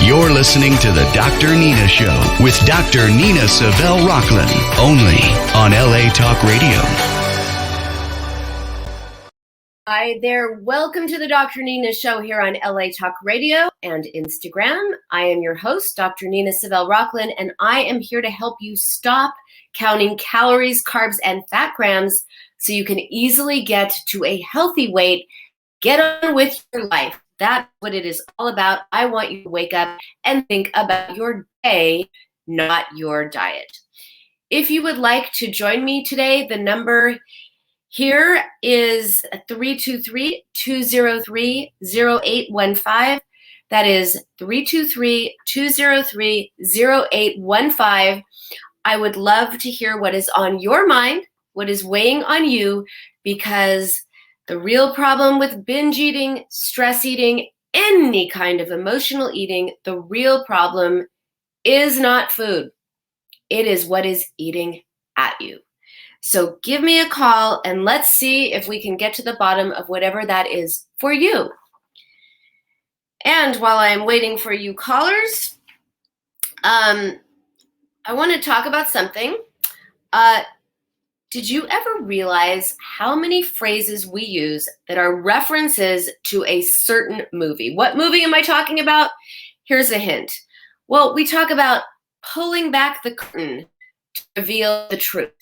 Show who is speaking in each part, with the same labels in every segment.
Speaker 1: You're listening to the Dr. Nina Show with Dr. Nina Savelle Rocklin, only on LA Talk Radio.
Speaker 2: Hi there. Welcome to the Dr. Nina Show here on LA Talk Radio and Instagram. I am your host, Dr. Nina Savelle Rocklin, and I am here to help you stop counting calories, carbs, and fat grams so you can easily get to a healthy weight. Get on with your life. That's what it is all about. I want you to wake up and think about your day, not your diet. If you would like to join me today, the number here is 323-203-0815. That is 323-203-0815. I would love to hear what is on your mind, what is weighing on you, because the real problem with binge eating, stress eating, any kind of emotional eating, the real problem is not food. It is what is eating at you. So give me a call and let's see if we can get to the bottom of whatever that is for you. And while I'm waiting for you callers, I want to talk about something. Did you ever realize how many phrases we use that are references to a certain movie? What movie am I talking about? Here's a hint. Well, we talk about pulling back the curtain to reveal the truth.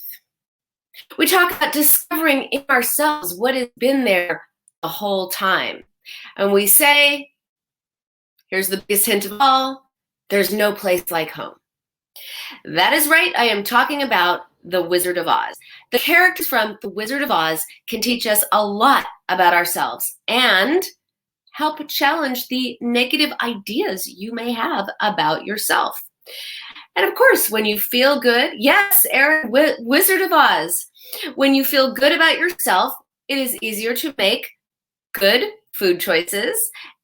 Speaker 2: We talk about discovering in ourselves what has been there the whole time. And we say, here's the biggest hint of all, there's no place like home. That is right, I am talking about The Wizard of Oz. The characters from The Wizard of Oz can teach us a lot about ourselves and help challenge the negative ideas you may have about yourself. And of course, when you feel good, yes, Aaron, Wizard of Oz, when you feel good about yourself, it is easier to make good food choices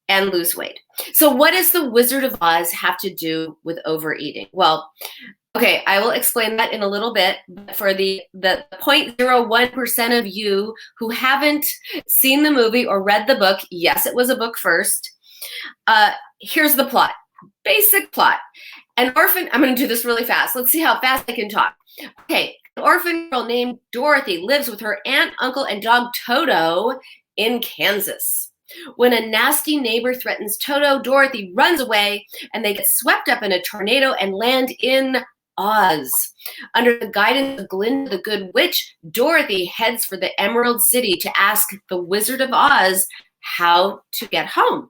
Speaker 2: and lose weight. So what does the Wizard of Oz have to do with overeating? Well, okay, I will explain that in a little bit. But for the 0.01% of you who haven't seen the movie or read the book, yes, it was a book first. Here's the plot, basic plot. An orphan, I'm going to do this really fast. Let's see how fast I can talk. Okay, an orphan girl named Dorothy lives with her aunt, uncle, and dog Toto in Kansas. When a nasty neighbor threatens Toto, Dorothy runs away and they get swept up in a tornado and land in Oz. Under the guidance of Glinda the Good Witch, Dorothy heads for the Emerald City to ask the Wizard of Oz how to get home.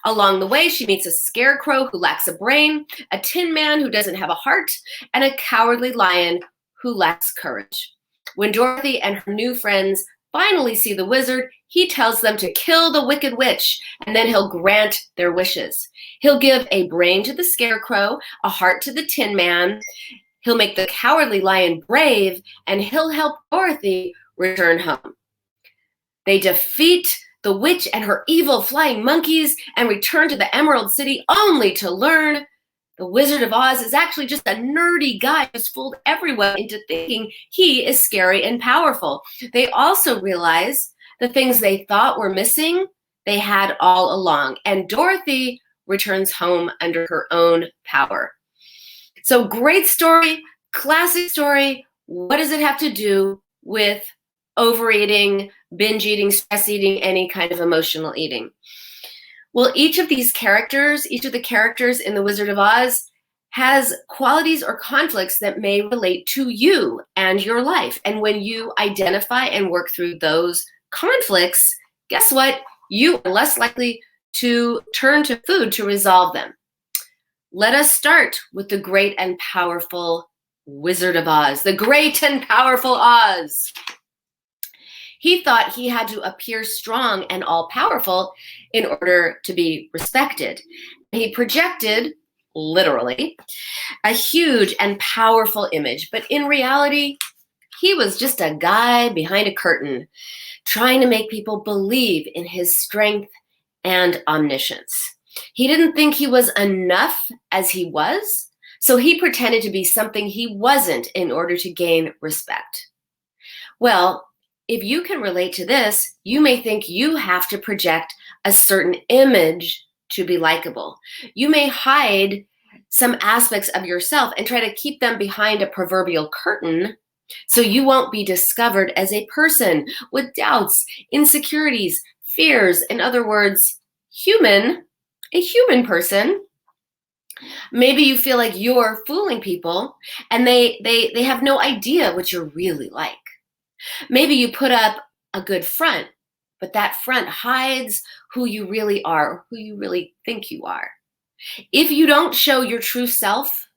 Speaker 2: Along the way, she meets a scarecrow who lacks a brain, a tin man who doesn't have a heart, and a cowardly lion who lacks courage. When Dorothy and her new friends finally see the wizard, he tells them to kill the wicked witch, and then he'll grant their wishes. He'll give a brain to the scarecrow, a heart to the tin man, he'll make the cowardly lion brave, and he'll help Dorothy return home. They defeat the witch and her evil flying monkeys and return to the Emerald City only to learn the Wizard of Oz is actually just a nerdy guy who's fooled everyone into thinking he is scary and powerful. They also realize the things they thought were missing, they had all along. And Dorothy returns home under her own power. So great story, classic story. What does it have to do with overeating, binge eating, stress eating, any kind of emotional eating? Well, each of the characters in The Wizard of Oz has qualities or conflicts that may relate to you and your life. And when you identify and work through those conflicts, guess what? You are less likely to turn to food to resolve them. Let us start with the great and powerful Wizard of Oz, the great and powerful Oz. He thought he had to appear strong and all-powerful in order to be respected. He projected, literally, a huge and powerful image, but in reality, he was just a guy behind a curtain trying to make people believe in his strength and omniscience. He didn't think he was enough as he was, so he pretended to be something he wasn't in order to gain respect. Well, if you can relate to this, you may think you have to project a certain image to be likable. You may hide some aspects of yourself and try to keep them behind a proverbial curtain so you won't be discovered as a person with doubts, insecurities, fears. In other words, a human person. Maybe you feel like you're fooling people and they have no idea what you're really like. Maybe you put up a good front, but that front hides who you really are, or who you really think you are. If you don't show your true self,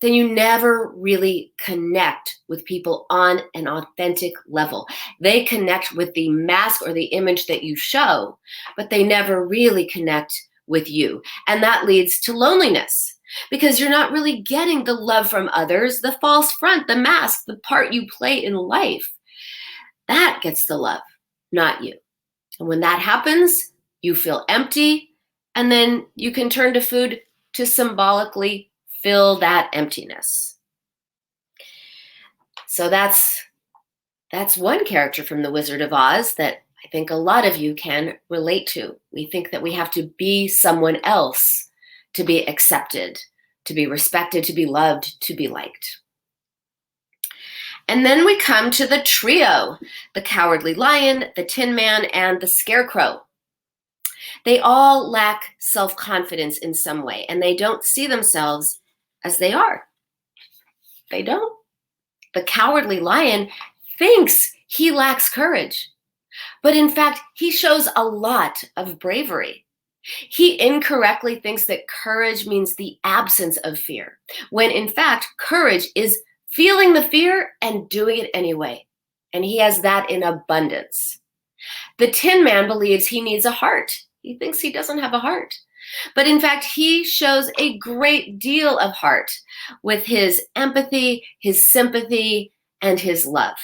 Speaker 2: then you never really connect with people on an authentic level. They connect with the mask or the image that you show, but they never really connect with you. And that leads to loneliness because you're not really getting the love from others, the false front, the mask, the part you play in life. That gets the love, not you. And when that happens, you feel empty, and then you can turn to food to symbolically fill that emptiness. So that's one character from The Wizard of Oz that I think a lot of you can relate to. We think that we have to be someone else to be accepted, to be respected, to be loved, to be liked. And then we come to the trio, the Cowardly Lion, the Tin Man, and the Scarecrow. They all lack self-confidence in some way, and they don't see themselves as they are. They don't. The Cowardly Lion thinks he lacks courage, but in fact, he shows a lot of bravery. He incorrectly thinks that courage means the absence of fear, when in fact, courage is feeling the fear and doing it anyway. And he has that in abundance. The Tin Man believes he needs a heart. He thinks he doesn't have a heart. But in fact, he shows a great deal of heart with his empathy, his sympathy, and his love.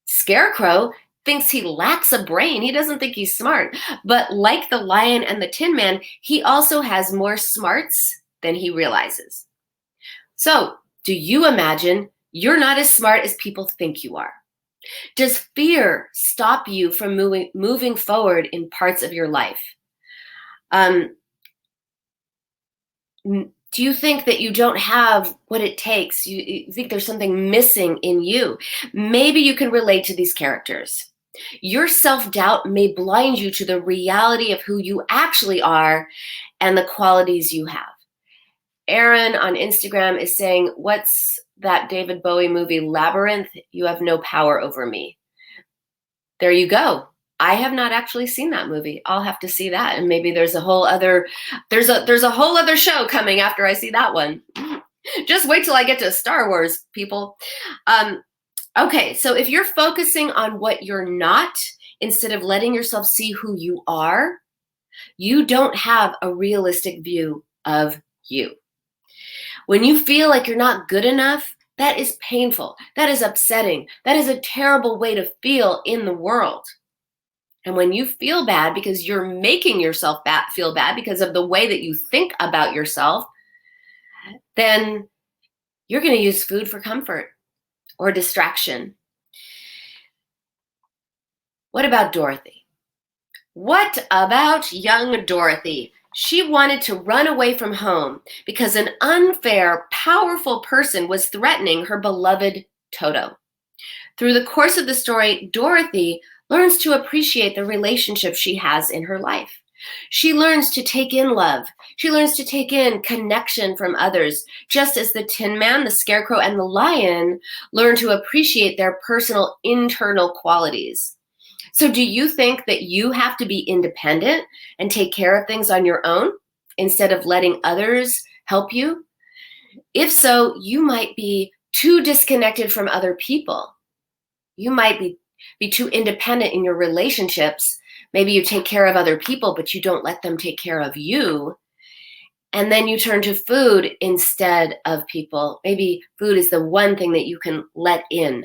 Speaker 2: Scarecrow thinks he lacks a brain. He doesn't think he's smart. But like the lion and the Tin Man, he also has more smarts than he realizes. So, do you imagine you're not as smart as people think you are? Does fear stop you from moving forward in parts of your life? Do you think that you don't have what it takes? You think there's something missing in you? Maybe you can relate to these characters. Your self-doubt may blind you to the reality of who you actually are and the qualities you have. Aaron on Instagram is saying, what's that David Bowie movie, Labyrinth? You have no power over me. There you go. I have not actually seen that movie. I'll have to see that. And maybe there's a whole other show coming after I see that one. Just wait till I get to Star Wars, people. Okay, so if you're focusing on what you're not, instead of letting yourself see who you are, you don't have a realistic view of you. When you feel like you're not good enough, that is painful. That is upsetting. That is a terrible way to feel in the world. And when you feel bad because you're making yourself feel bad because of the way that you think about yourself, then you're going to use food for comfort or distraction. What about Dorothy? What about young Dorothy? She wanted to run away from home because an unfair, powerful person was threatening her beloved Toto. Through the course of the story, Dorothy learns to appreciate the relationship she has in her life. She learns to take in love. She learns to take in connection from others, just as the Tin Man, the Scarecrow, and the Lion learn to appreciate their personal internal qualities. So do you think that you have to be independent and take care of things on your own instead of letting others help you? If so, you might be too disconnected from other people. You might be too independent in your relationships. Maybe you take care of other people, but you don't let them take care of you. And then you turn to food instead of people. Maybe food is the one thing that you can let in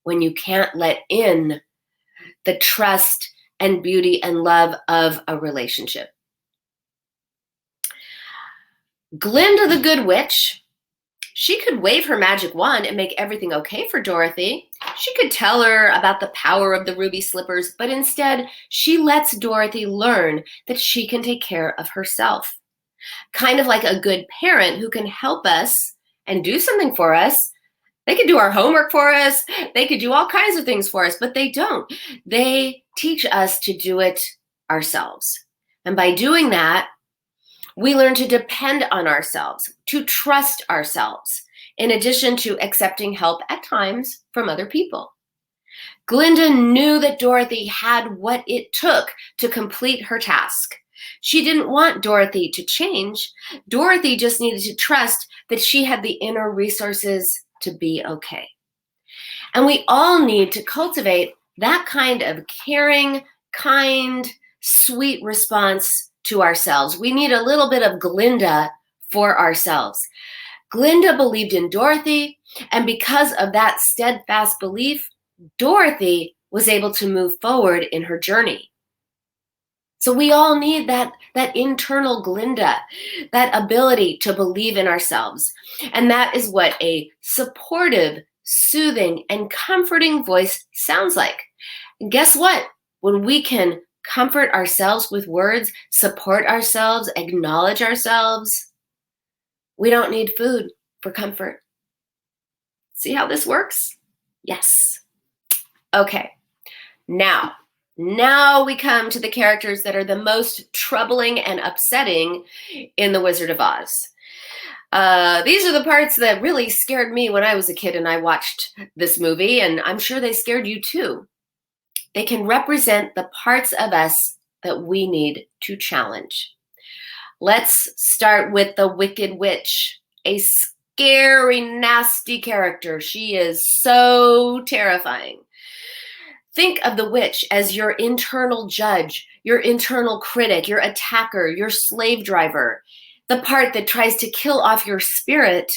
Speaker 2: when you can't let in the trust and beauty and love of a relationship. Glinda the Good Witch, She could wave her magic wand and make everything okay for Dorothy. She could tell her about the power of the ruby slippers, but instead, she lets Dorothy learn that she can take care of herself. Kind of like a good parent who can help us and do something for us. They could do our homework for us. They could do all kinds of things for us, but they don't. They teach us to do it ourselves. And by doing that, we learn to depend on ourselves, to trust ourselves, in addition to accepting help at times from other people. Glinda knew that Dorothy had what it took to complete her task. She didn't want Dorothy to change. Dorothy just needed to trust that she had the inner resources to be okay. And we all need to cultivate that kind of caring, kind, sweet response to ourselves. We need a little bit of Glinda for ourselves. Glinda believed in Dorothy, and because of that steadfast belief, Dorothy was able to move forward in her journey. So we all need that internal Glinda, that ability to believe in ourselves. And that is what a supportive, soothing, and comforting voice sounds like. And guess what? When we can comfort ourselves with words, support ourselves, acknowledge ourselves, we don't need food for comfort. See how this works? Yes. Okay. Now we come to the characters that are the most troubling and upsetting in The Wizard of Oz. These are the parts that really scared me when I was a kid and I watched this movie, and I'm sure they scared you too. They can represent the parts of us that we need to challenge. Let's start with the Wicked Witch, a scary, nasty character. She is so terrifying. Think of the witch as your internal judge, your internal critic, your attacker, your slave driver, the part that tries to kill off your spirit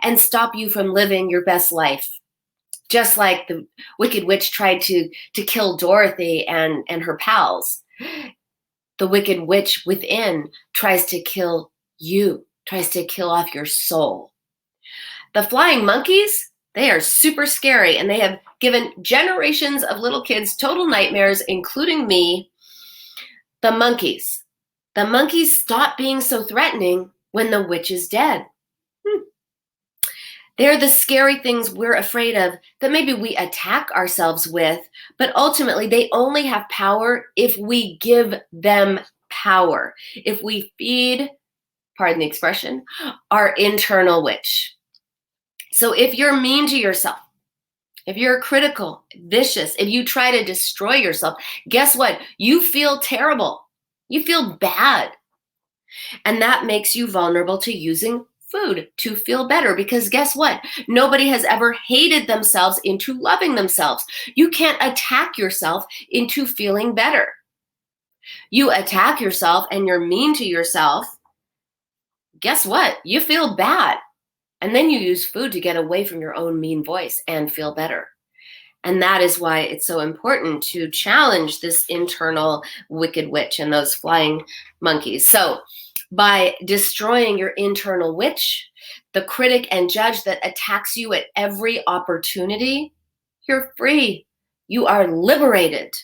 Speaker 2: and stop you from living your best life. Just like the Wicked Witch tried to kill Dorothy and her pals. The Wicked Witch within tries to kill you, tries to kill off your soul. The flying monkeys, they are super scary, and they have given generations of little kids total nightmares, including me. The monkeys. The monkeys stop being so threatening when the witch is dead. They're the scary things we're afraid of that maybe we attack ourselves with, but ultimately they only have power if we give them power, if we feed, pardon the expression, our internal witch. So if you're mean to yourself, if you're critical, vicious, if you try to destroy yourself, guess what? You feel terrible. You feel bad. And that makes you vulnerable to using food to feel better, because guess what? Nobody has ever hated themselves into loving themselves. You can't attack yourself into feeling better. You attack yourself and you're mean to yourself. Guess what? You feel bad. And then you use food to get away from your own mean voice and feel better. And that is why it's so important to challenge this internal wicked witch and those flying monkeys. So by destroying your internal witch, the critic and judge that attacks you at every opportunity, you're free. You are liberated.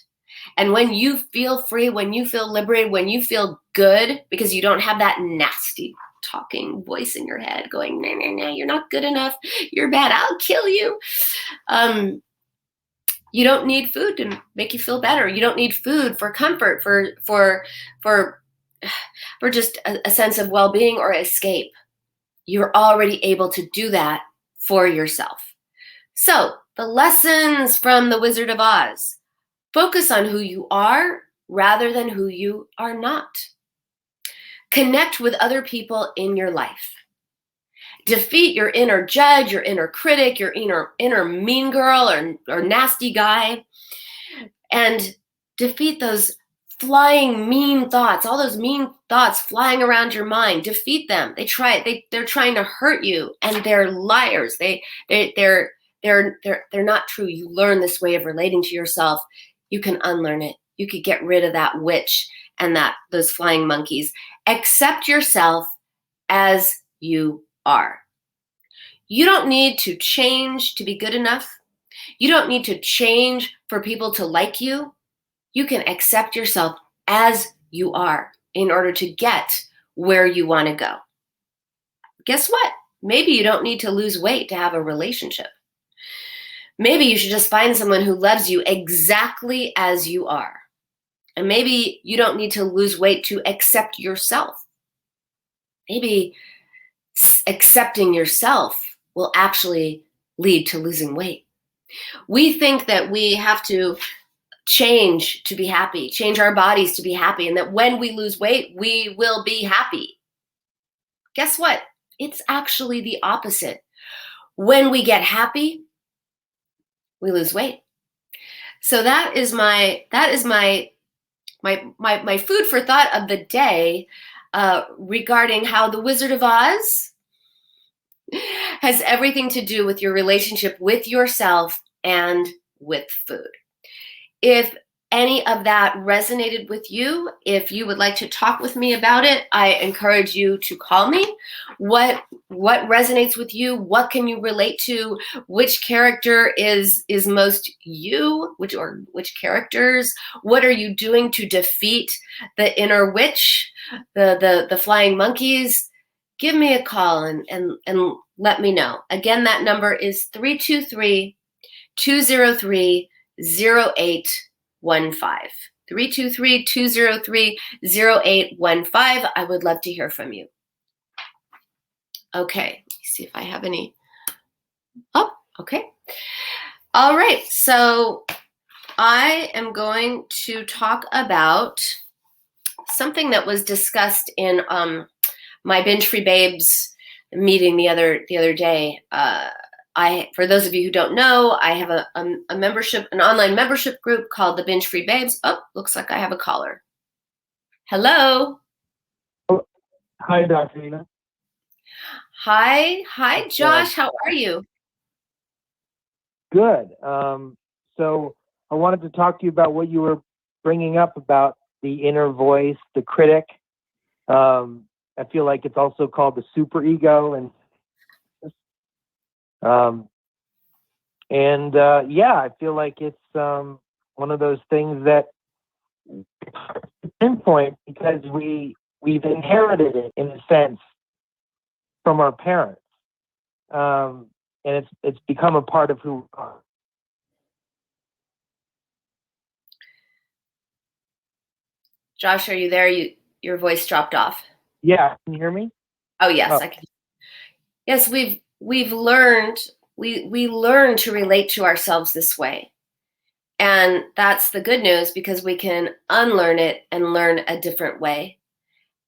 Speaker 2: And when you feel free, when you feel liberated, when you feel good, because you don't have that nasty talking voice in your head going, nah, nah, nah, you're not good enough, you're bad, I'll kill you. You don't need food to make you feel better. You don't need food for comfort, for just a sense of well-being or escape. You're already able to do that for yourself. So the lessons from The Wizard of Oz: focus on who you are rather than who you are not. Connect with other people in your life. Defeat your inner judge, your inner critic, your inner mean girl or nasty guy, and defeat those flying mean thoughts, all those mean thoughts flying around your mind. Defeat them. They're trying to hurt you, and they're liars. They're not true. You learn this way of relating to yourself. You can unlearn it. You could get rid of that witch and those flying monkeys. Accept yourself as you are. You don't need to change to be good enough. You don't need to change for people to like you. You can accept yourself as you are in order to get where you want to go. Guess what? Maybe you don't need to lose weight to have a relationship. Maybe you should just find someone who loves you exactly as you are. And maybe you don't need to lose weight to accept yourself. Maybe accepting yourself will actually lead to losing weight. We think that we have to change to be happy, change our bodies to be happy, and that when we lose weight, we will be happy. Guess what? It's actually the opposite. When we get happy, we lose weight. So that is my food for thought of the day regarding how the Wizard of Oz has everything to do with your relationship with yourself and with food. If any of that resonated with you, if you would like to talk with me about it, I encourage you to call me. What resonates with you? What can you relate to? Which character is most you? Which characters? What are you doing to defeat the inner witch, the flying monkeys? Give me a call and let me know. Again, that number is 323-203-0815. 323-203-0815. I would love to hear from you. Okay, let me see if I have any. Oh, okay. All right, so I am going to talk about something that was discussed in my Binge Free Babes meeting the other day. For those of you who don't know, I have a membership, an online membership group called the Binge Free Babes. Oh, looks like I have a caller. Hello.
Speaker 3: Oh, hi, Dr. Nina.
Speaker 2: Hi, Josh. How are you?
Speaker 3: Good. So I wanted to talk to you about what you were bringing up about the inner voice, the critic. I feel like it's also called the superego, and I feel like it's one of those things that pinpoint because we've inherited it in a sense from our parents, and it's become a part of who we are.
Speaker 2: Josh, are you there? Your voice dropped off.
Speaker 3: Yeah, can you hear me?
Speaker 2: Oh yes, I can. Yes, we've learned we learn to relate to ourselves this way. And that's the good news, because we can unlearn it and learn a different way.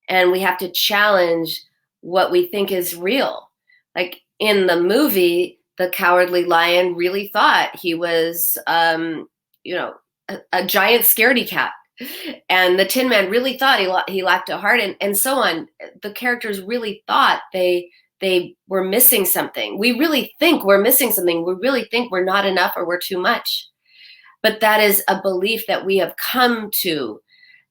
Speaker 2: And we have to challenge what we think is real. Like in the movie, the Cowardly Lion really thought he was, a giant scaredy cat. And the Tin Man really thought he lacked a heart, and so on. The characters really thought they were missing something. We really think we're missing something. We really think we're not enough or we're too much. But that is a belief that we have come to.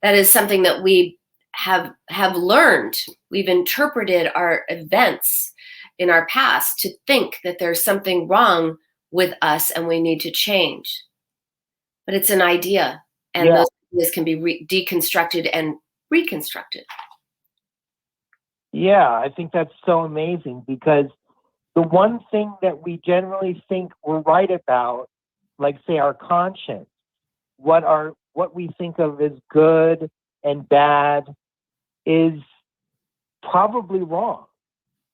Speaker 2: That is something that we have learned. We've interpreted our events in our past to think that there's something wrong with us and we need to change. But it's an idea, and those ideas can be deconstructed and reconstructed.
Speaker 3: Yeah, I think that's so amazing, because the one thing that we generally think we're right about, like say our conscience, what we think of as good and bad, is probably wrong.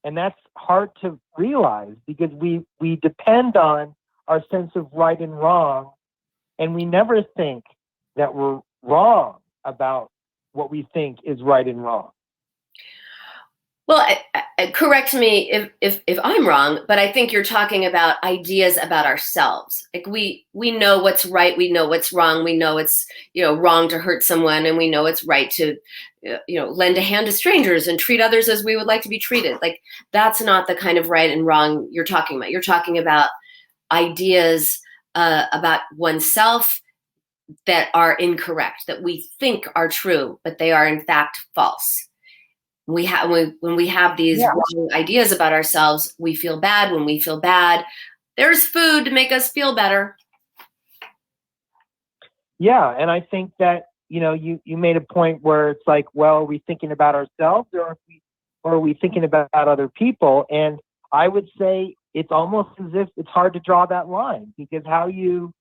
Speaker 3: And that's hard to realize, because we depend on our sense of right and wrong, and we never think that we're wrong about what we think is right and wrong.
Speaker 2: Well, correct me if I'm wrong, but I think you're talking about ideas about ourselves. Like we know what's right, we know what's wrong, we know it's wrong to hurt someone, and we know it's right to lend a hand to strangers and treat others as we would like to be treated. Like that's not the kind of right and wrong you're talking about. You're talking about ideas about oneself that are incorrect, that we think are true, but they are in fact false. When we have these wrong ideas about ourselves, we feel bad. When we feel bad, there's food to make us feel better.
Speaker 3: Yeah, and I think that, you made a point where it's like, well, are we thinking about ourselves, or are we thinking about other people? And I would say it's almost as if it's hard to draw that line, because how you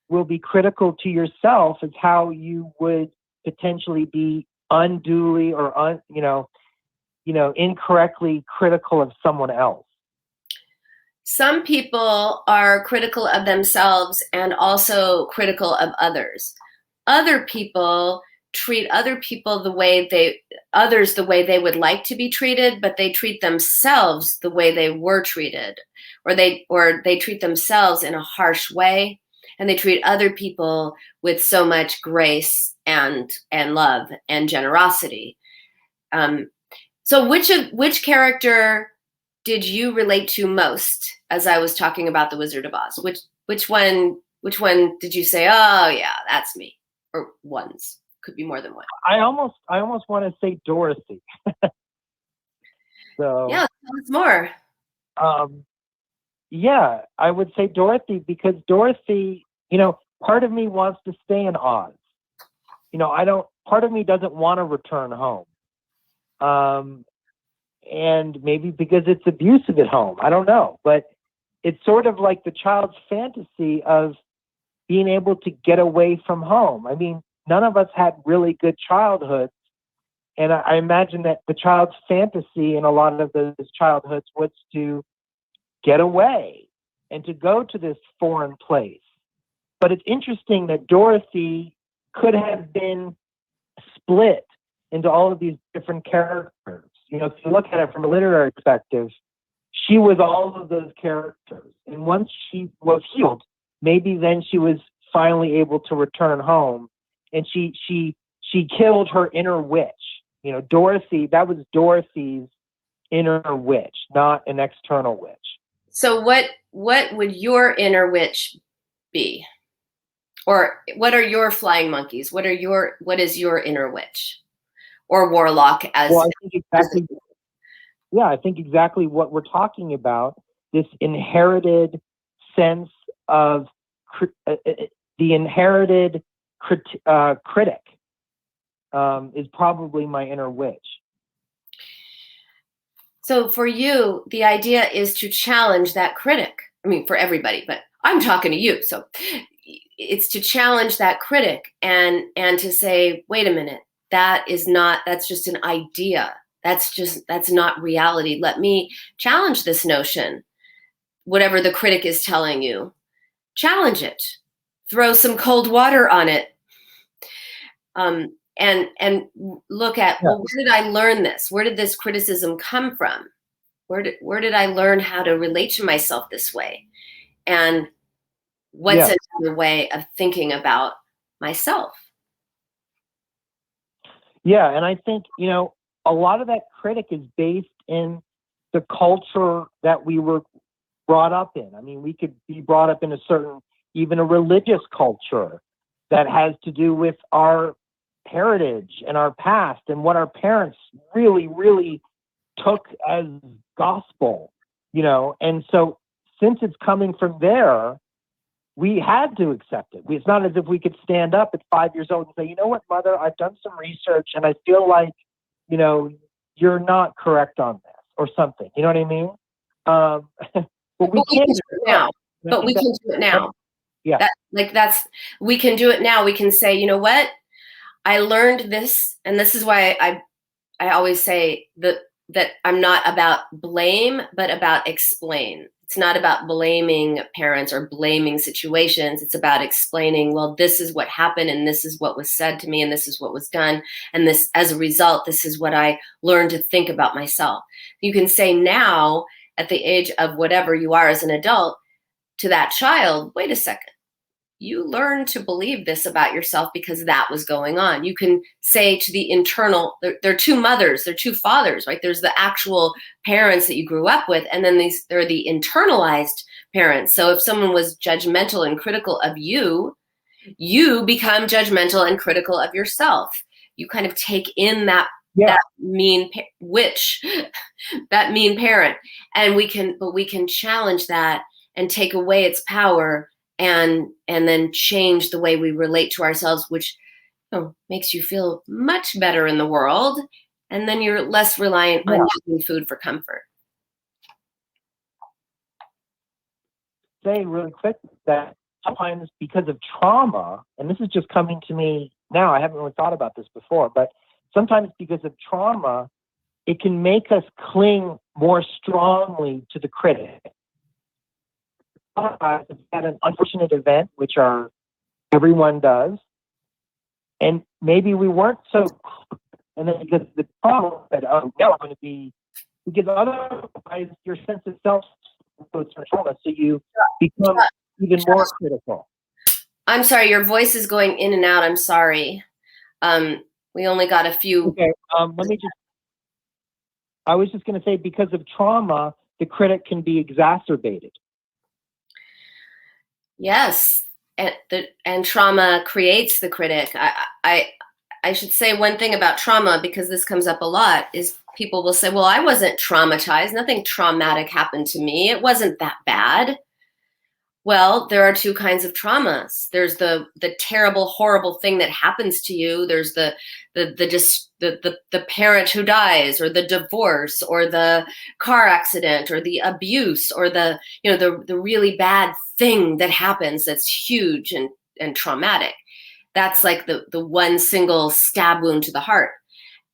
Speaker 3: will be critical to yourself is how you would potentially be unduly or incorrectly critical of someone else.
Speaker 2: Some people are critical of themselves and also critical of others. Other people treat others the way they would like to be treated, but they treat themselves the way they were treated, or they treat themselves in a harsh way, and they treat other people with so much grace and love and generosity. So which character did you relate to most as I was talking about the Wizard of Oz? Which one did you say, oh yeah, that's me? Or ones? Could be more than one.
Speaker 3: I almost want to say Dorothy. So
Speaker 2: yeah, tell us more.
Speaker 3: Yeah, I would say Dorothy, because Dorothy, part of me wants to stay in Oz. Part of me doesn't want to return home. And maybe because it's abusive at home, I don't know. But it's sort of like the child's fantasy of being able to get away from home. I mean, none of us had really good childhoods. And I imagine that the child's fantasy in a lot of those childhoods was to get away and to go to this foreign place. But it's interesting that Dorothy could have been split into all of these different characters. If you look at it from a literary perspective, she was all of those characters. And once she was healed, maybe then she was finally able to return home. And she killed her inner witch. Dorothy, that was Dorothy's inner witch, not an external witch.
Speaker 2: So what would your inner witch be? Or what are your flying monkeys? What is your inner witch? Or warlock I
Speaker 3: think exactly what we're talking about, this inherited sense of the inherited critic is probably my inner witch.
Speaker 2: So for you, the idea is to challenge that critic. I mean, for everybody, but I'm talking to you. So it's to challenge that critic and to say, wait a minute, that's just an idea. That's not reality. Let me challenge this notion. Whatever the critic is telling you, challenge it. Throw some cold water on it. And look at, well, where did I learn this? Where did this criticism come from? Where did I learn how to relate to myself this way? And what's another way of thinking about myself?
Speaker 3: Yeah, and I think, a lot of that critic is based in the culture that we were brought up in. I mean, we could be brought up in even a religious culture that has to do with our heritage and our past and what our parents really, really took as gospel, And so since it's coming from there, we had to accept it. It's not as if we could stand up at 5 years old and say, you know what, Mother, I've done some research and I feel like, you're not correct on this or something. You know what I mean? But we can do it now.
Speaker 2: But we can do it now.
Speaker 3: Yeah.
Speaker 2: We can do it now. We can say, you know what? I learned this, and this is why I always say that I'm not about blame, but about explain. It's not about blaming parents or blaming situations. It's about explaining, well, this is what happened, and this is what was said to me, and this is what was done. And this, as a result, this is what I learned to think about myself. You can say now, at the age of whatever you are as an adult, to that child, wait a second. You learned to believe this about yourself because that was going on. You can say to the internal, there are two mothers, there are two fathers, right? There's the actual parents that you grew up with, and then there are the internalized parents. So if someone was judgmental and critical of you, you become judgmental and critical of yourself. You kind of take in that that mean witch, that mean parent. And we can challenge that and take away its power and then change the way we relate to ourselves, which makes you feel much better in the world. And then you're less reliant on using food for comfort.
Speaker 3: Say really quick that sometimes because of trauma, and this is just coming to me now, I haven't really thought about this before, but sometimes because of trauma, it can make us cling more strongly to the critic. It's had an unfortunate event, which everyone does, and maybe we weren't so, and then because the trauma said, oh, no, I'm going to be, because otherwise your sense of self goes to trauma, so you become even more critical.
Speaker 2: I'm sorry, your voice is going in and out. I'm sorry. We only got a few.
Speaker 3: Okay, I was just going to say, because of trauma, the critic can be exacerbated.
Speaker 2: Yes, and trauma creates the critic. I should say one thing about trauma, because this comes up a lot, is people will say, well, I wasn't traumatized. Nothing traumatic happened to me. It wasn't that bad. Well, there are two kinds of traumas. There's the terrible, horrible thing that happens to you. There's the parent who dies, or the divorce, or the car accident, or the abuse, or the really bad thing that happens that's huge and traumatic. That's like the one single stab wound to the heart.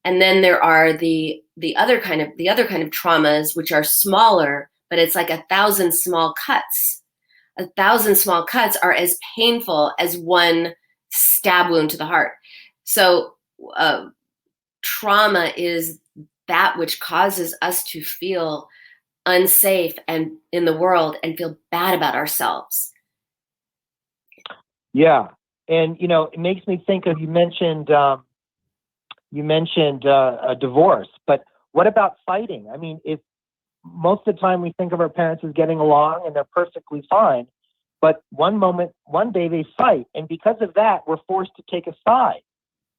Speaker 2: And then there are the other kind of traumas, which are smaller, but it's like 1,000 small cuts. 1,000 small cuts are as painful as one stab wound to the heart. So trauma is that which causes us to feel unsafe and in the world and feel bad about ourselves.
Speaker 3: Yeah. And, it makes me think of, you mentioned a divorce, but what about fighting? I mean, if most of the time we think of our parents as getting along and they're perfectly fine, but one day they fight. And because of that, we're forced to take a side.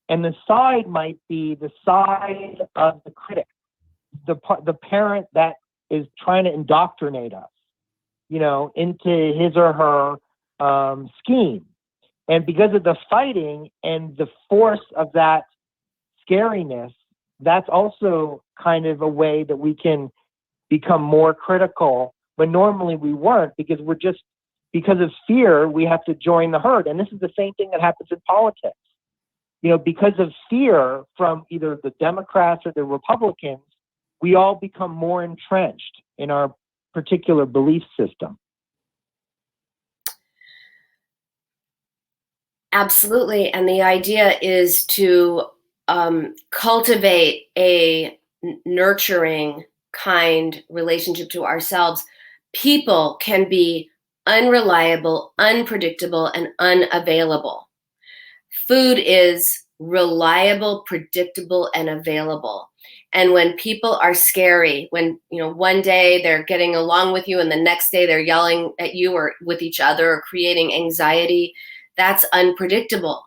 Speaker 3: And the side might be the side of the critic, the parent that is trying to indoctrinate us, into his or her scheme. And because of the fighting and the force of that scariness, that's also kind of a way that we can become more critical when normally we weren't, because because of fear, we have to join the herd. And this is the same thing that happens in politics. Because of fear from either the Democrats or the Republicans, we all become more entrenched in our particular belief system.
Speaker 2: Absolutely. And the idea is to cultivate a nurturing, kind relationship to ourselves. People can be unreliable, unpredictable, and unavailable. Food is reliable, predictable, and available. And when people are scary, when one day they're getting along with you and the next day they're yelling at you or with each other or creating anxiety, that's unpredictable.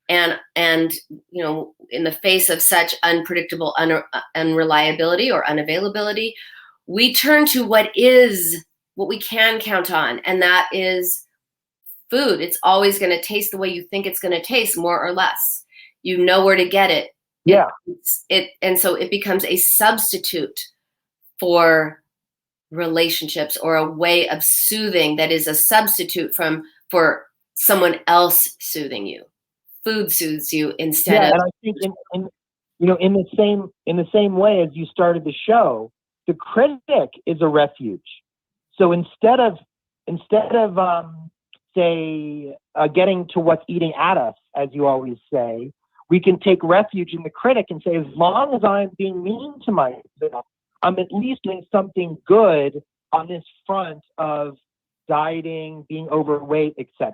Speaker 2: And in the face of such unpredictable unreliability or unavailability, we turn to what we can count on, and that is food. It's always going to taste the way you think it's going to taste, more or less. You know where to get it.
Speaker 3: Yeah.
Speaker 2: And so it becomes a substitute for relationships, or a way of soothing that is a substitute for someone else soothing you. Food soothes you instead of.
Speaker 3: And I think in the same way as you started the show, the critic is a refuge. So instead of getting to what's eating at us, as you always say, we can take refuge in the critic and say, as long as I'm being mean to myself, I'm at least doing something good on this front of dieting, being overweight, etc.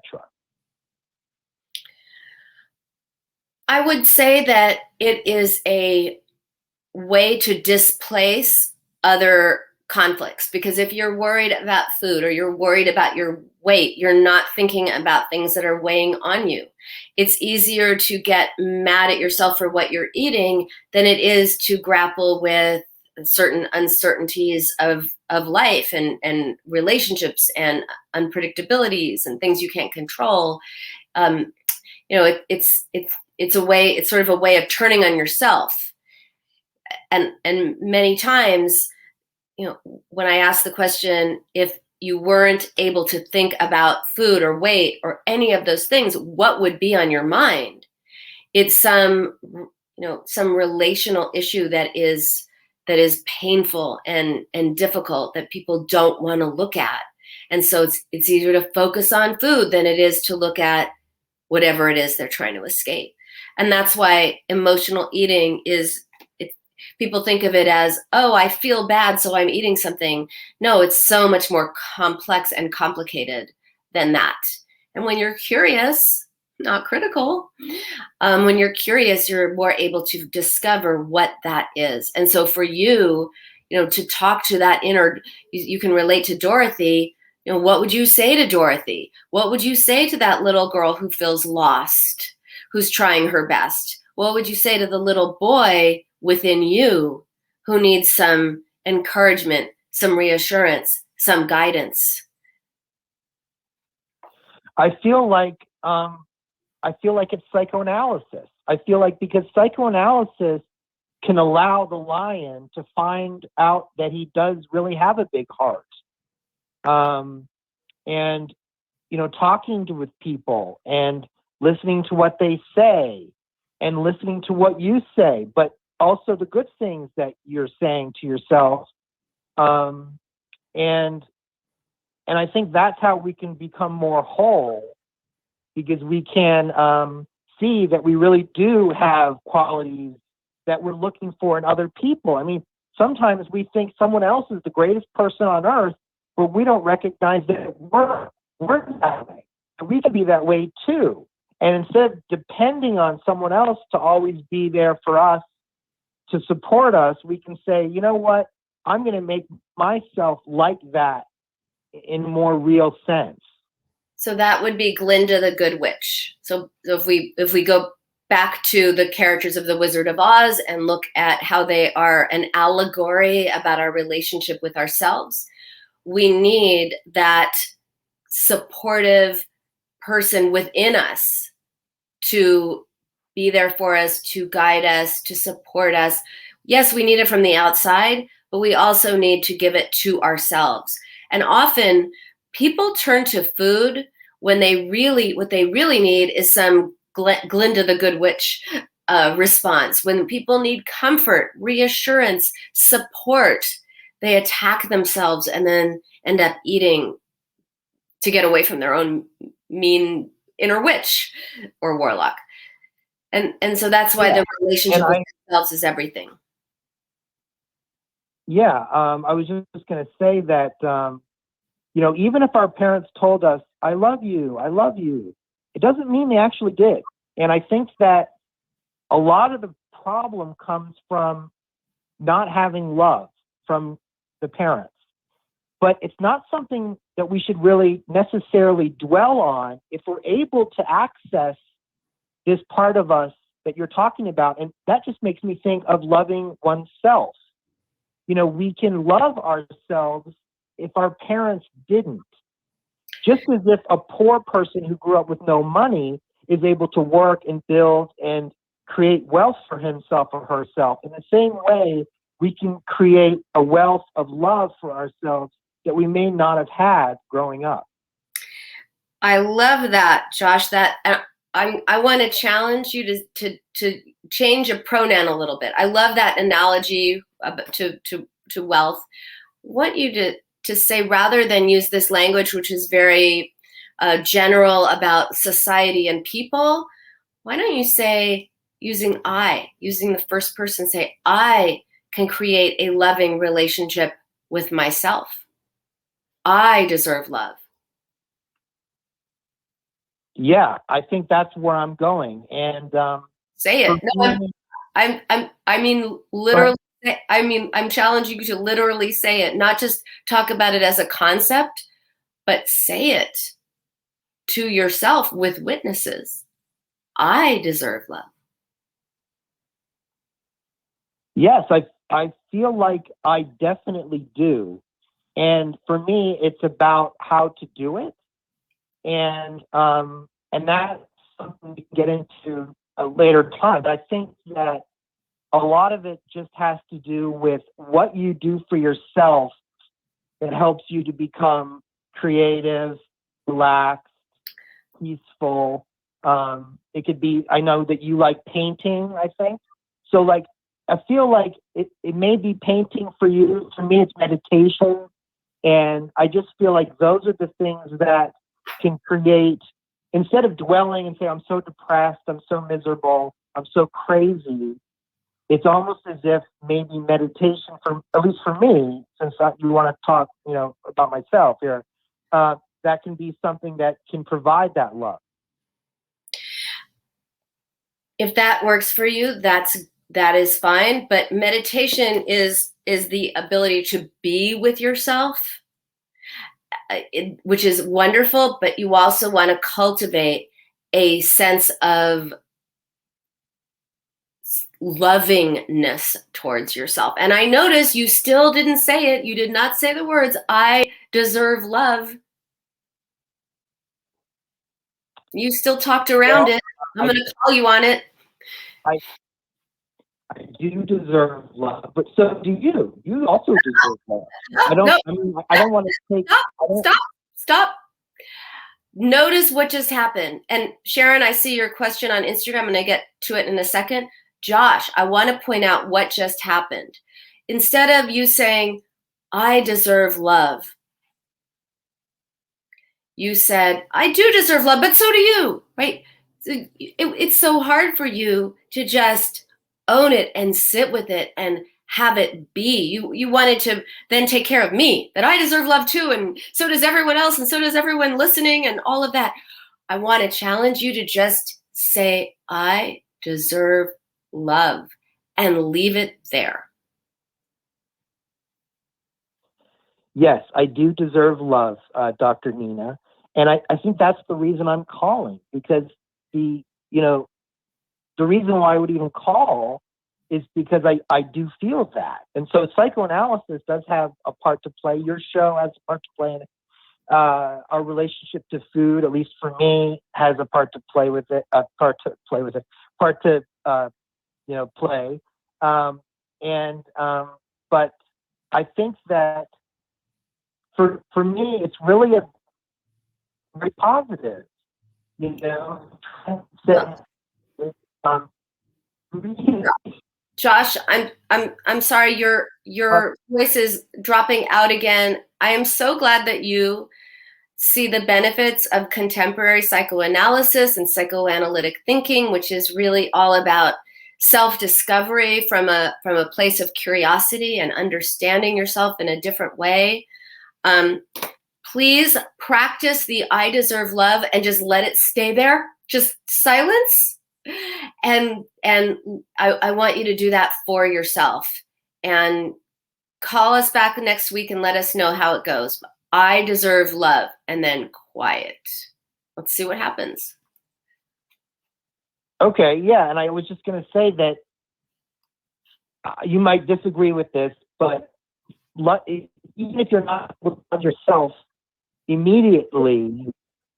Speaker 2: I would say that it is a way to displace other conflicts, because if you're worried about food or you're worried about your weight, you're not thinking about things that are weighing on you. It's easier to get mad at yourself for what you're eating than it is to grapple with certain uncertainties of life and relationships and unpredictabilities and things you can't control. It's a way, it's sort of a way of turning on yourself. And many times, when I ask the question, if you weren't able to think about food or weight or any of those things, what would be on your mind? It's some relational issue that is painful and difficult that people don't want to look at. And so it's easier to focus on food than it is to look at whatever it is they're trying to escape. And that's why emotional eating people think of it as, oh, I feel bad, so I'm eating something. No, it's so much more complex and complicated than that. And when you're curious, not critical, when you're curious, you're more able to discover what that is. And so for you, to talk to that inner, you can relate to Dorothy. What would you say to Dorothy? What would you say to that little girl who feels lost, who's trying her best? What would you say to the little boy within you who needs some encouragement, some reassurance, some guidance?
Speaker 3: I feel like it's psychoanalysis. I feel like because psychoanalysis can allow the lion to find out that he does really have a big heart. And talking with people and listening to what they say and listening to what you say, but also the good things that you're saying to yourself. And I think that's how we can become more whole, because we can see that we really do have qualities that we're looking for in other people. I mean, sometimes we think someone else is the greatest person on earth, but we don't recognize that we're that way. And we can be that way too. And instead of depending on someone else to always be there for us, to support us, we can say, you know what, I'm going to make myself like that in a more real sense.
Speaker 2: So that would be Glinda the Good Witch. So if we go back to the characters of the Wizard of Oz and look at how they are an allegory about our relationship with ourselves, we need that supportive person within us to be there for us, to guide us, to support us. Yes, we need it from the outside, but we also need to give it to ourselves. And often people turn to food when what they really need is some Glinda the Good Witch response. When people need comfort, reassurance, support, they attack themselves and then end up eating to get away from their own mean inner witch or warlock. And so that's why the relationship with themselves is everything.
Speaker 3: Yeah, I was just going to say that, even if our parents told us, I love you, it doesn't mean they actually did. And I think that a lot of the problem comes from not having love from the parents. But it's not something that we should really necessarily dwell on if we're able to access this part of us that you're talking about. And that just makes me think of loving oneself. We can love ourselves if our parents didn't. Just as if a poor person who grew up with no money is able to work and build and create wealth for himself or herself. In the same way, we can create a wealth of love for ourselves that we may not have had growing up.
Speaker 2: I love that, Josh. That I want to challenge you to change a pronoun a little bit. I love that analogy to wealth. I want you to say, rather than use this language, which is very general about society and people, why don't you say, using the first person, say, I can create a loving relationship with myself. I deserve love.
Speaker 3: Yeah, I think that's where I'm going. And
Speaker 2: say it. No, I mean literally I mean, I'm challenging you to literally say it, not just talk about it as a concept, but say it to yourself with witnesses. I deserve love.
Speaker 3: Yes, I feel like I definitely do. And for me, it's about how to do it. And that's something we can get into a later time. But I think that a lot of it just has to do with what you do for yourself that helps you to become creative, relaxed, peaceful. It could be, I know that you like painting, I think. So like, I feel like it may be painting for you. For me, it's meditation. And I just feel like those are the things that can create, instead of dwelling and say, I'm so depressed, I'm so miserable, I'm so crazy. It's almost as if maybe meditation, for at least for me, since you want to talk, about myself here, that can be something that can provide that love.
Speaker 2: If that works for you, that is fine. But meditation is the ability to be with yourself, which is wonderful. But you also want to cultivate a sense of lovingness towards yourself. And I notice you still didn't say it. You did not say the words, I deserve love. You still talked around it. I'm going to call you on it.
Speaker 3: I do deserve love, but so do you. You also deserve love. I don't want to take.
Speaker 2: Stop. Notice what just happened. And Sharon, I see your question on Instagram, and I get to it in a second. Josh, I want to point out what just happened. Instead of you saying, I deserve love, you said, I do deserve love, but so do you, right? It's so hard for you to just own it and sit with it and have it be. You wanted to then take care of me, that I deserve love too, and so does everyone else, and so does everyone listening, and all of that. I want to challenge you to just say, I deserve love, and leave it there.
Speaker 3: Yes, I do deserve love, Dr. Nina. And I think that's the reason I'm calling, because the reason why I would even call is because I do feel that. And so psychoanalysis does have a part to play. Your show has a part to play in it. Our relationship to food, at least for me, has a part to play with it, but I think that for me, it's really a very positive,
Speaker 2: Josh, I'm sorry, your voice is dropping out again. I am so glad that you see the benefits of contemporary psychoanalysis and psychoanalytic thinking, which is really all about self-discovery from a place of curiosity and understanding yourself in a different way. Please practice the I deserve love and just let it stay there. Just silence. And I want you to do that for yourself. And call us back next week and let us know how it goes. I deserve love, and then quiet. Let's see what happens.
Speaker 3: Okay, yeah. And I was just going to say that you might disagree with this, but even if you're not with yourself immediately,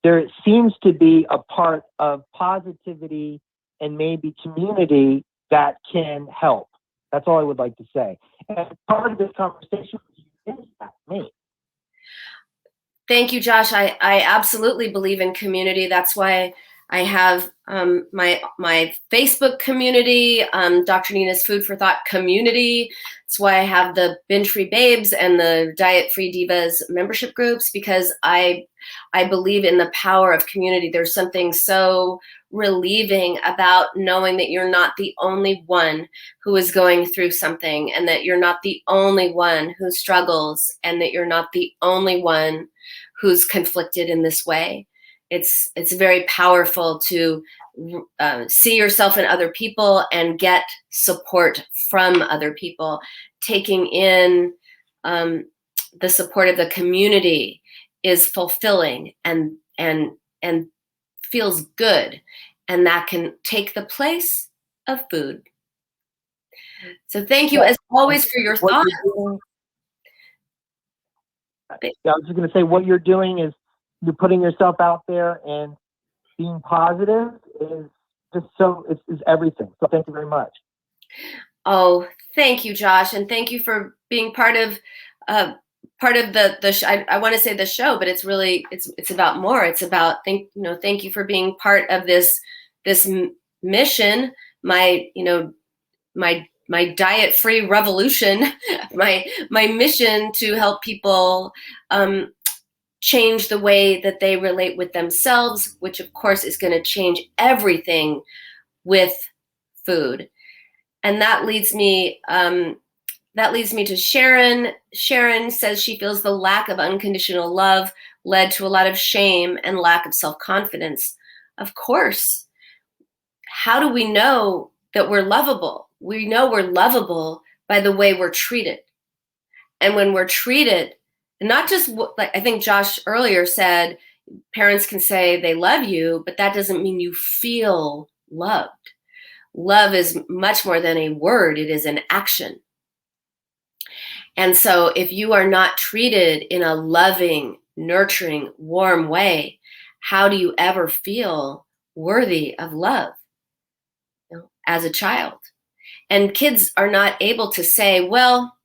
Speaker 3: there seems to be a part of positivity and maybe community that can help. That's all I would like to say. And part of this conversation is that me.
Speaker 2: Thank you, Josh. I absolutely believe in community. That's why I have my Facebook community, Dr. Nina's Food for Thought community. That's why I have the Binge Free Babes and the Diet Free Divas membership groups, because I believe in the power of community. There's something so relieving about knowing that you're not the only one who is going through something, and that you're not the only one who struggles, and that you're not the only one who's conflicted in this way. it's very powerful to see yourself in other people and get support from other people. Taking in the support of the community is fulfilling and feels good, and that can take the place of food. So thank you as always for your thoughts.
Speaker 3: I was just going to say, what you're doing is you're putting yourself out there, and being positive is just it's everything. So thank you very much.
Speaker 2: Oh, thank you, Josh, and thank you for being part of the I want to say the show, but it's really it's about more. It's about thank you for being part of this mission. My diet-free revolution, my mission to help people change the way that they relate with themselves, which of course is going to change everything with food. And that leads me to Sharon. Sharon says she feels the lack of unconditional love led to a lot of shame and lack of self-confidence. Of course. How do we know that we're lovable? We know we're lovable by the way we're treated. And when we're treated, not just like I think Josh earlier said, parents can say they love you, but that doesn't mean you feel loved. Love is much more than a word. It is an action. And so if you are not treated in a loving, nurturing, warm way, how do you ever feel worthy of love as a child? And kids are not able to say, well,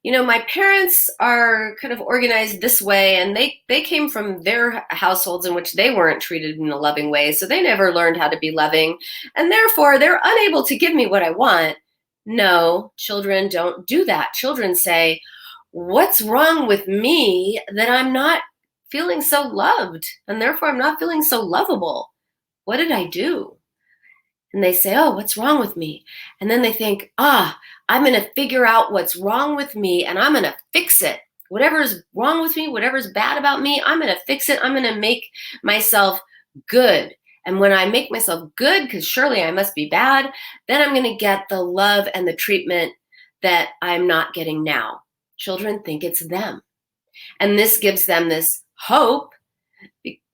Speaker 2: my parents are kind of organized this way, and they came from their households in which they weren't treated in a loving way, so they never learned how to be loving, and therefore they're unable to give me what I want. No, children don't do that. Children say, what's wrong with me that I'm not feeling so loved, and therefore I'm not feeling so lovable? What did I do? And they say, oh, what's wrong with me? And then they think, I'm going to figure out what's wrong with me, and I'm going to fix it. Whatever's wrong with me, whatever's bad about me, I'm going to fix it. I'm going to make myself good. And when I make myself good, because surely I must be bad, then I'm going to get the love and the treatment that I'm not getting now. Children think it's them. And this gives them this hope.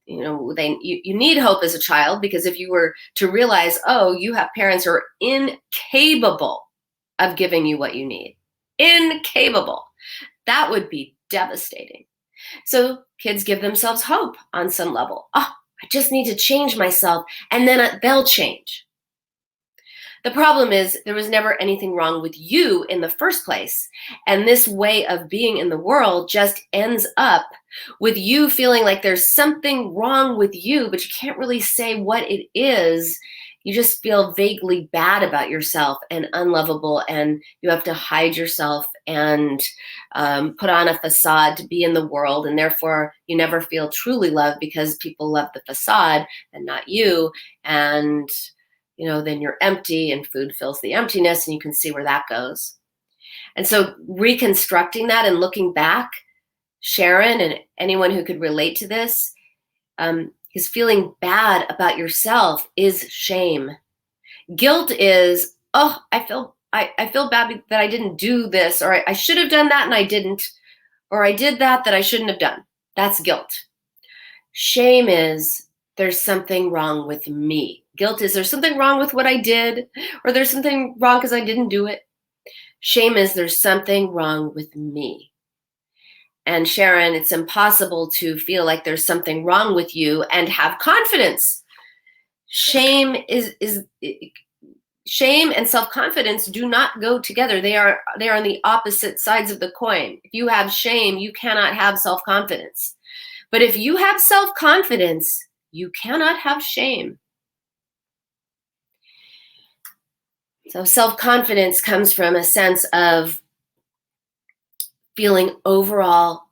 Speaker 2: You need hope as a child, because if you were to realize, you have parents who are incapable of giving you what you need, incapable, that would be devastating. So kids give themselves hope on some level. I just need to change myself, and then they'll change. The problem is there was never anything wrong with you in the first place. And this way of being in the world just ends up with you feeling like there's something wrong with you, but you can't really say what it is. You just feel vaguely bad about yourself and unlovable, and you have to hide yourself and put on a facade to be in the world, and therefore you never feel truly loved because people love the facade and not you. And then you're empty, and food fills the emptiness, and you can see where that goes. And so reconstructing that and looking back, Sharon and anyone who could relate to this, is feeling bad about yourself is shame. Guilt is, I feel bad that I didn't do this, or I should have done that and I didn't, or I did that I shouldn't have done. That's guilt. Shame is, there's something wrong with me. Guilt is, there's something wrong with what I did, or there's something wrong because I didn't do it. Shame is, there's something wrong with me. And Sharon, it's impossible to feel like there's something wrong with you and have confidence. Shame and self-confidence do not go together. They are on the opposite sides of the coin. If you have shame, you cannot have self-confidence. But if you have self-confidence, you cannot have shame. So self-confidence comes from a sense of feeling overall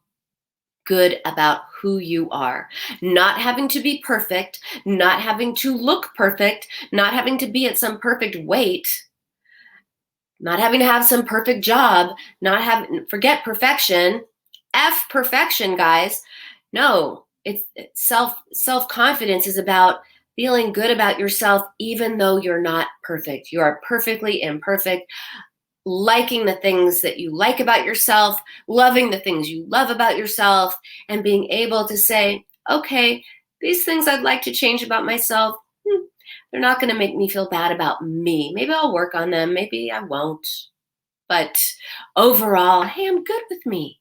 Speaker 2: good about who you are, not having to be perfect, not having to look perfect, not having to be at some perfect weight, not having to have some perfect job, forget perfection. F perfection, guys. No, It's self-confidence is about feeling good about yourself, even though you're not perfect. You are perfectly imperfect, liking the things that you like about yourself, loving the things you love about yourself, and being able to say, okay, these things I'd like to change about myself, they're not going to make me feel bad about me. Maybe I'll work on them. Maybe I won't. But overall, hey, I'm good with me.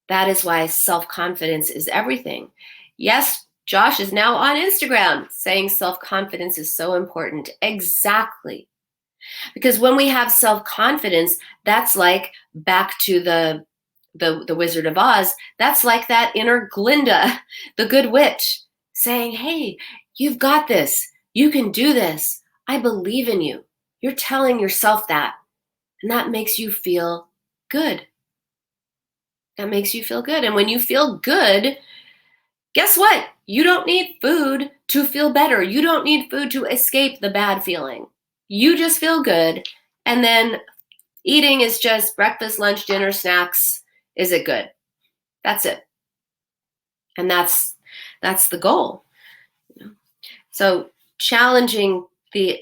Speaker 2: That is why self-confidence is everything. Yes, Josh is now on Instagram saying self-confidence is so important. Exactly. Because when we have self-confidence, that's like back to the Wizard of Oz, that's like that inner Glinda, the Good Witch, saying, hey, you've got this. You can do this. I believe in you. You're telling yourself that. And that makes you feel good. That makes you feel good. And when you feel good, guess what? You don't need food to feel better. You don't need food to escape the bad feeling. You just feel good. And then eating is just breakfast, lunch, dinner, snacks. Is it good? That's it. And that's the goal. So challenging the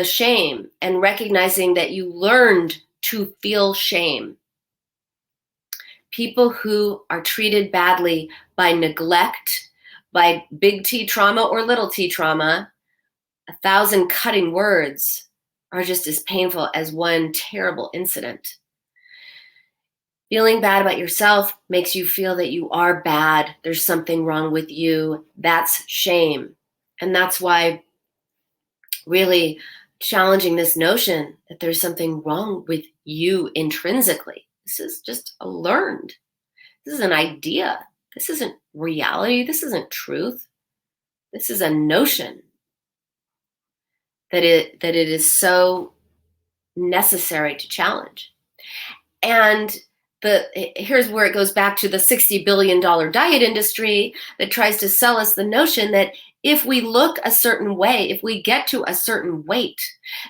Speaker 2: shame and recognizing that you learned to feel shame. People who are treated badly by neglect, by big T trauma or little t trauma, 1,000 cutting words are just as painful as one terrible incident. Feeling bad about yourself makes you feel that you are bad. There's something wrong with you. That's shame. And that's why really challenging this notion that there's something wrong with you intrinsically. This is just a learned. This is an idea. This isn't reality. This isn't truth. This is a notion that it is so necessary to challenge. And here's where it goes back to the $60 billion diet industry that tries to sell us the notion that if we look a certain way, if we get to a certain weight,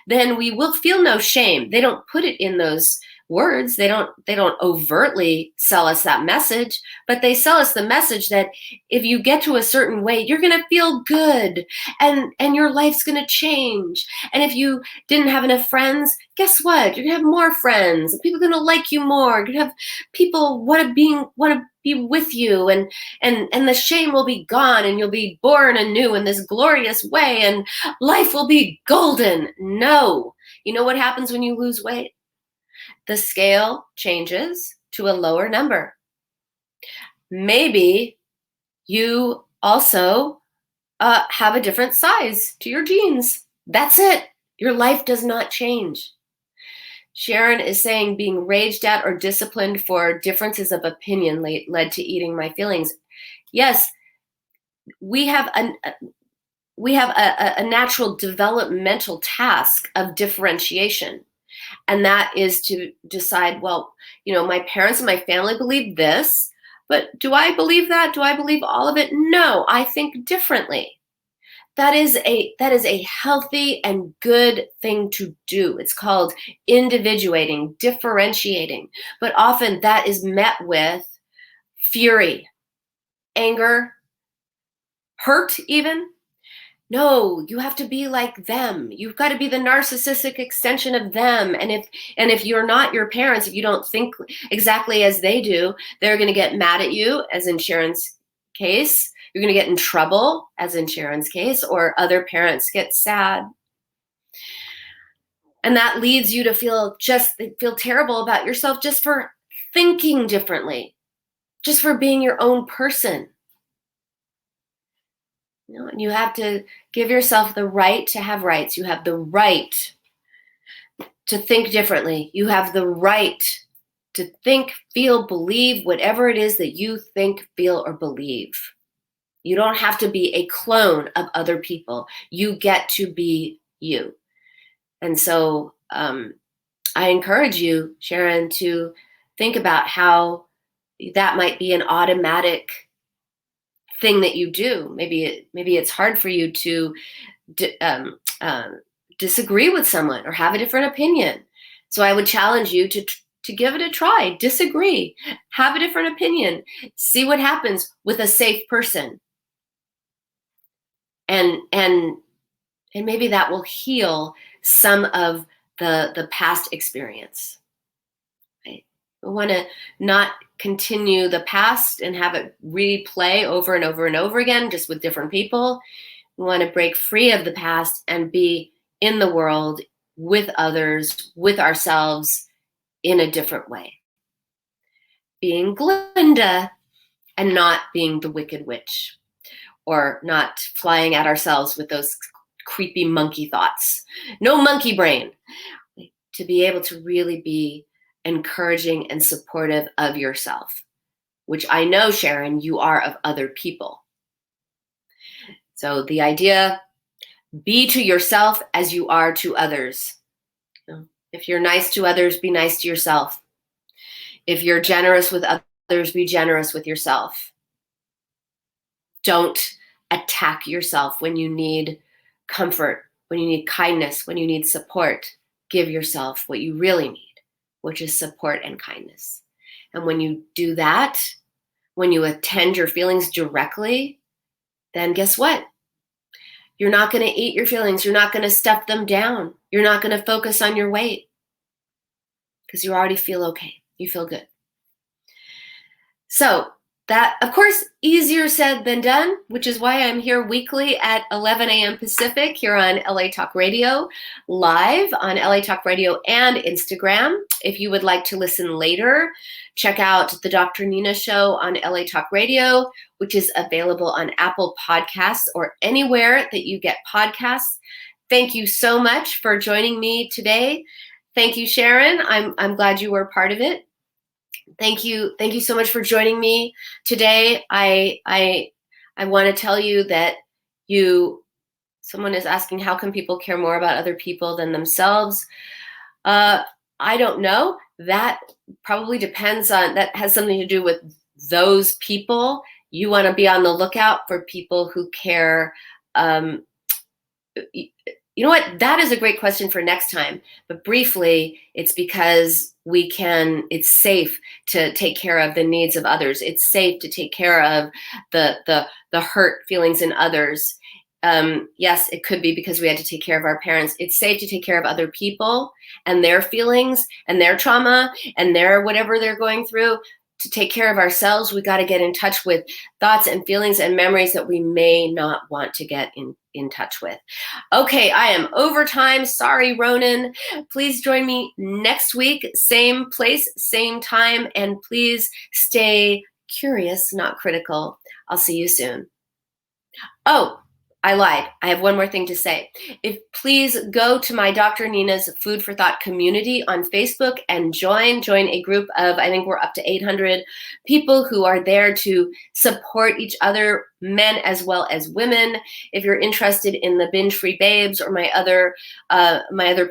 Speaker 2: then we will feel no shame. They don't put it in those words. They don't overtly sell us that message, but they sell us the message that if you get to a certain weight, you're going to feel good and your life's going to change. And if you didn't have enough friends, guess what? You're going to have more friends. People are going to like you more. You're going to have people want to be with you, and the shame will be gone, and you'll be born anew in this glorious way, and life will be golden. No. You know what happens when you lose weight? The scale changes to a lower number. Maybe you also have a different size to your jeans. That's it. Your life does not change. Sharon is saying being raged at or disciplined for differences of opinion led to eating my feelings. Yes, we have a natural developmental task of differentiation. And that is to decide, well, my parents and my family believe this, but do I believe that? Do I believe all of it? No, I think differently. That is a healthy and good thing to do. It's called individuating, differentiating. But often that is met with fury, anger, hurt even. No, you have to be like them. You've got to be the narcissistic extension of them. And if you're not your parents, if you don't think exactly as they do, they're going to get mad at you, as in Sharon's case. You're going to get in trouble, as in Sharon's case, or other parents get sad. And that leads you to feel terrible about yourself just for thinking differently, just for being your own person. And you have to give yourself the right to have rights. You have the right to think differently. You have the right to think, feel, believe whatever it is that you think, feel, or believe. You don't have to be a clone of other people. You get to be you. And so I encourage you, Sharon, to think about how that might be an automatic thing that you do. Maybe it's hard for you to disagree with someone or have a different opinion. So I would challenge you to to give it a try, disagree, have a different opinion, see what happens with a safe person. And maybe that will heal some of the past experience. Right? We want to not continue the past and have it replay over and over and over again, just with different people. We want to break free of the past and be in the world with others, with ourselves in a different way. Being Glinda and not being the Wicked Witch, or not flying at ourselves with those creepy monkey thoughts. No monkey brain. To be able to really be encouraging and supportive of yourself, which I know, Sharon, you are of other people. So the idea, be to yourself as you are to others. If you're nice to others, be nice to yourself. If you're generous with others, be generous with yourself. Don't attack yourself when you need comfort, when you need kindness, when you need support. Give yourself what you really need, which is support and kindness. And when you do that, when you attend your feelings directly, then guess what? You're not going to eat your feelings. You're not going to stuff them down. You're not going to focus on your weight because you already feel okay. You feel good. So that, of course, easier said than done, which is why I'm here weekly at 11 a.m. Pacific here on LA Talk Radio, live on LA Talk Radio and Instagram. If you would like to listen later, check out the Dr. Nina Show on LA Talk Radio, which is available on Apple Podcasts or anywhere that you get podcasts. Thank you so much for joining me today. Thank you, Sharon. I'm glad you were part of it. Thank you so much for joining me today. I want to tell you that someone is asking, how can people care more about other people than themselves? I don't know. That probably depends on, that has something to do with those people. You want to be on the lookout for people who care. You know what? That is a great question for next time. But briefly, it's because it's safe to take care of the needs of others. It's safe to take care of the hurt feelings in others. Yes, it could be because we had to take care of our parents. It's safe to take care of other people and their feelings and their trauma and their whatever they're going through. To take care of ourselves, we got to get in touch with thoughts and feelings and memories that we may not want to get in touch with. Okay, I am over time. Sorry, Ronan. Please join me next week, same place, same time, and please stay curious, not critical. I'll see you soon. Oh, I lied. I have one more thing to say. Please go to my Dr. Nina's Food for Thought community on Facebook and join a group of, I think we're up to 800 people who are there to support each other, men as well as women. If you're interested in the Binge Free Babes or my other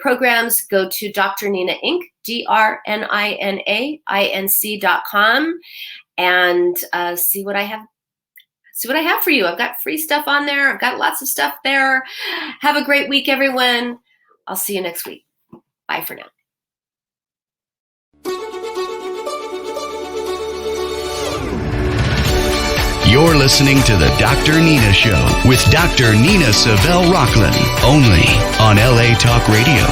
Speaker 2: programs, go to Dr. Nina Inc., DrNinaInc.com, and see what I have. See what I have for you. I've got free stuff on there. I've got lots of stuff there. Have a great week, everyone. I'll see you next week. Bye for now.
Speaker 1: You're listening to the Dr. Nina Show with Dr. Nina Savelle Rocklin, only on LA Talk Radio.